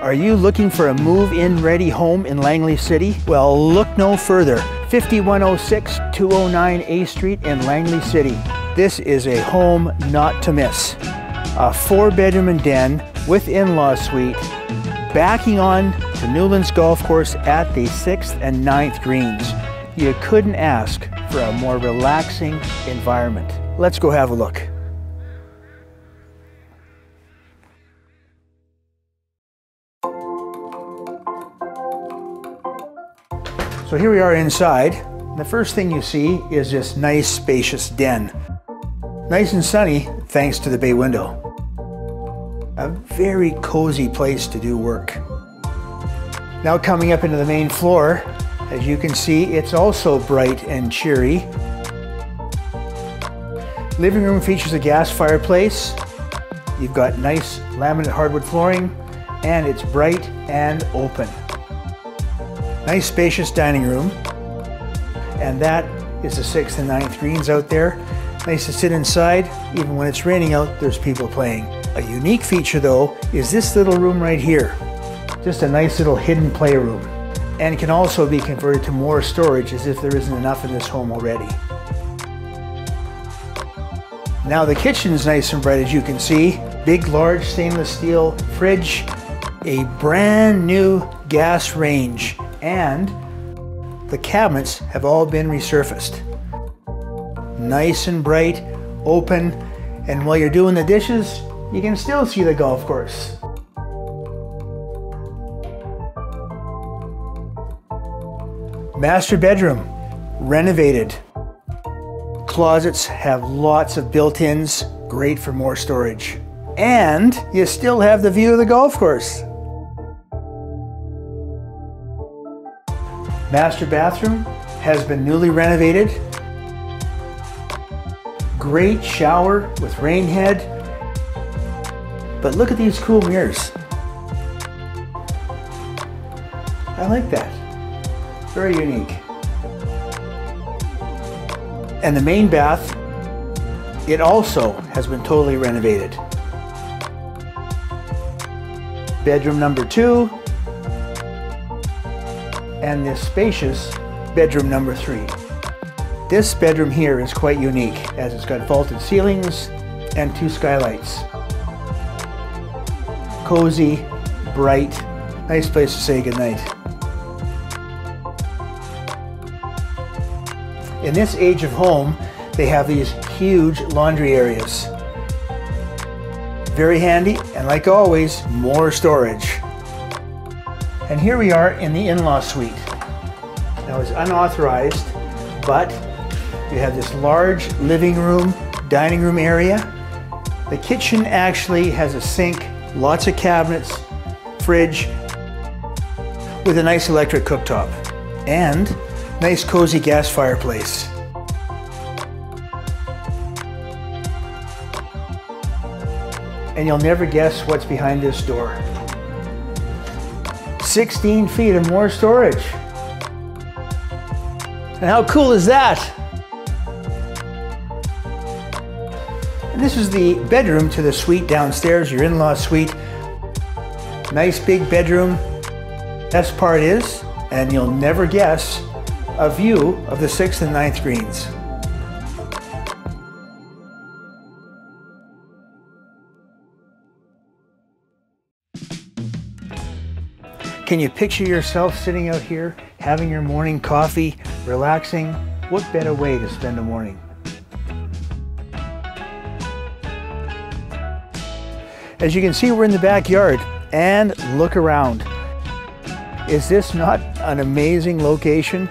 Are you looking for a move-in ready home in Langley City? Well, look no further. 5106 209 A Street in Langley City. This is a home not to miss. A 4-bedroom and den with in-law suite, backing on to Newlands Golf Course at the 6th and 9th greens. You couldn't ask for a more relaxing environment. Let's go have a look. So here we are inside. The first thing you see is this nice spacious den. Nice and sunny thanks to the bay window. A very cozy place to do work. Now coming up into the main floor, as you can see, it's also bright and cheery. Living room features a gas fireplace. You've got nice laminate hardwood flooring, and it's bright and open. Nice spacious dining room, and that is the 6th and 9th greens out there. Nice to sit inside. Even when it's raining out, there's people playing. A unique feature though is this little room right here. Just a nice little hidden playroom, and can also be converted to more storage as if there isn't enough in this home already. Now the kitchen is nice and bright, as you can see. Big large stainless steel fridge, a brand new gas range, and the cabinets have all been resurfaced. Nice and bright, open, and while you're doing the dishes, you can still see the golf course. Master bedroom, renovated. Closets have lots of built-ins, great for more storage. And you still have the view of the golf course. Master bathroom has been newly renovated. Great shower with rain head. But look at these cool mirrors. I like that. Very unique. And the main bath, it also has been totally renovated. Bedroom number 2. And this spacious bedroom number 3. This bedroom here is quite unique as it's got vaulted ceilings and 2 skylights. Cozy, bright, nice place to say goodnight. In this age of home, they have these huge laundry areas. Very handy, and like always, more storage. And here we are in the in-law suite. Now it's unauthorized, but you have this large living room, dining room area. The kitchen actually has a sink, lots of cabinets, fridge, with a nice electric cooktop, and nice cozy gas fireplace. And you'll never guess what's behind this door. 16 feet of more storage. And how cool is that? And this is the bedroom to the suite downstairs, your in-law suite. Nice big bedroom. Best part is, and you'll never guess, a view of the 6th and 9th greens. Can you picture yourself sitting out here, having your morning coffee, relaxing? What better way to spend a morning? As you can see, we're in the backyard, and look around. Is this not an amazing location?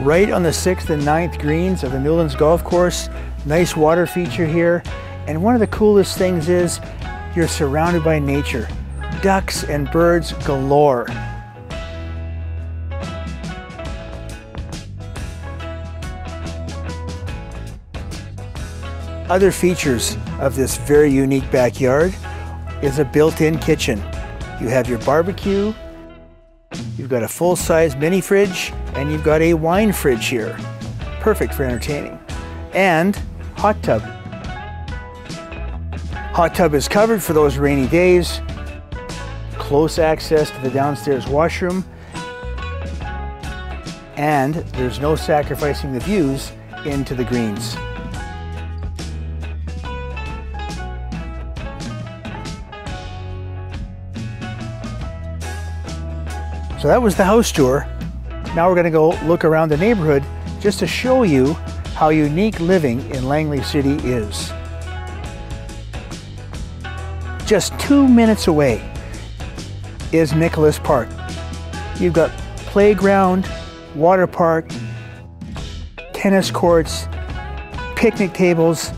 Right on the 6th and 9th greens of the Newlands Golf Course. Nice water feature here. And one of the coolest things is you're surrounded by nature. Ducks and birds galore. Other features of this very unique backyard is a built-in kitchen. You have your barbecue, you've got a full-size mini fridge, and you've got a wine fridge here. Perfect for entertaining. And hot tub. Hot tub is covered for those rainy days. close access to the downstairs washroom, and there's no sacrificing the views into the greens. So that was the house tour. Now we're going to go look around the neighborhood just to show you how unique living in Langley City is. Just 2 minutes away is Nicholas Park. You've got playground, water park, tennis courts, picnic tables,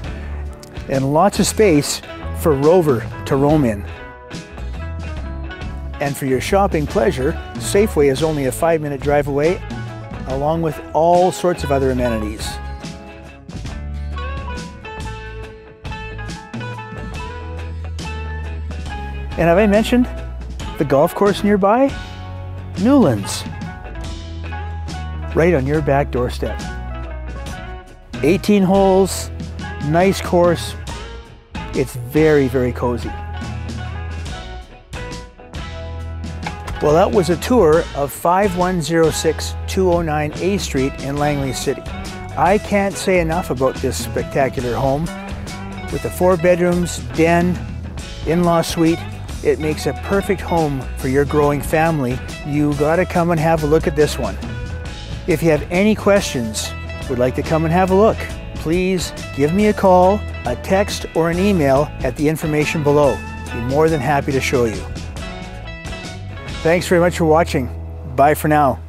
and lots of space for Rover to roam in. And for your shopping pleasure, Safeway is only a 5-minute drive away, along with all sorts of other amenities. And have I mentioned the golf course nearby? Newlands. Right on your back doorstep. 18 holes, nice course. It's very, very cozy. Well, that was a tour of 5106 209 A Street in Langley City. I can't say enough about this spectacular home. With the 4 bedrooms, den, in-law suite, it makes a perfect home for your growing family. You gotta come and have a look at this one. If you have any questions, would like to come and have a look, please give me a call, a text, or an email at the information below. Be more than happy to show you. Thanks very much for watching. Bye for now.